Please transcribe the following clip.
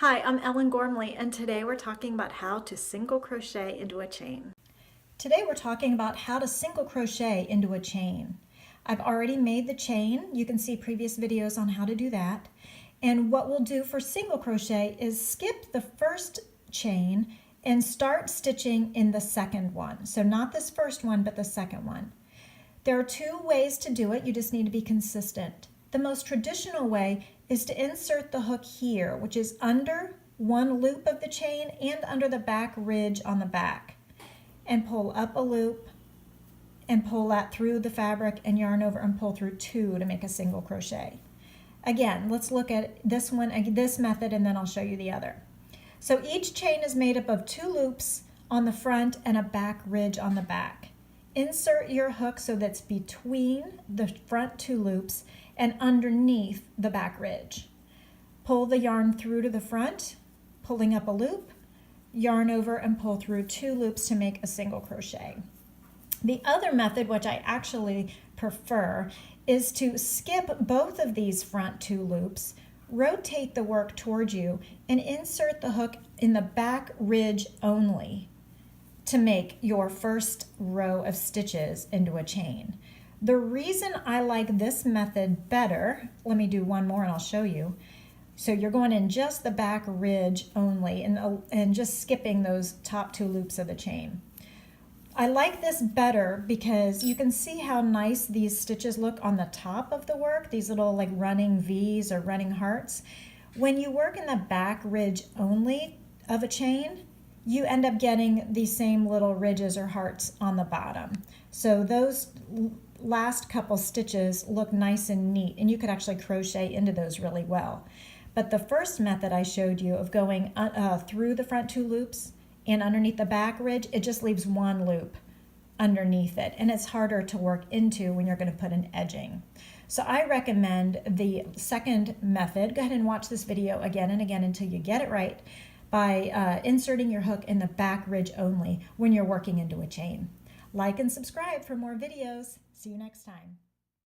Hi, I'm Ellen Gormley, and today we're talking about how to single crochet into a chain. Today we're talking about how to single crochet into a chain. I've already made the chain. You can see previous videos on how to do that. And what we'll do for single crochet is skip the first chain and start stitching in the second one. So not this first one, but the second one. There are two ways to do it. You just need to be consistent. The most traditional way is to insert the hook here, which is under one loop of the chain and under the back ridge on the back, and pull up a loop and pull that through the fabric and yarn over and pull through two to make a single crochet. Again, let's look at this method, and then I'll show you the other. So each chain is made up of two loops on the front and a back ridge on the back. Insert your hook so that's between the front two loops and underneath the back ridge. Pull the yarn through to the front, pulling up a loop, yarn over and pull through two loops to make a single crochet. The other method, which I actually prefer, is to skip both of these front two loops, rotate the work towards you, and insert the hook in the back ridge only to make your first row of stitches into a chain. The reason I like this method better, let me do one more and I'll show you. So you're going in just the back ridge only and just skipping those top two loops of the chain. I like this better because you can see how nice these stitches look on the top of the work, these little like running V's or running hearts. When you work in the back ridge only of a chain, you end up getting these same little ridges or hearts on the bottom. So those last couple stitches look nice and neat, and you could actually crochet into those really well. But the first method I showed you of going through the front two loops and underneath the back ridge, it just leaves one loop underneath it, and it's harder to work into when you're going to put an edging. So I recommend the second method. Go ahead and watch this video again and again until you get it right by inserting your hook in the back ridge only when you're working into a chain. Like and subscribe for more videos. See you next time.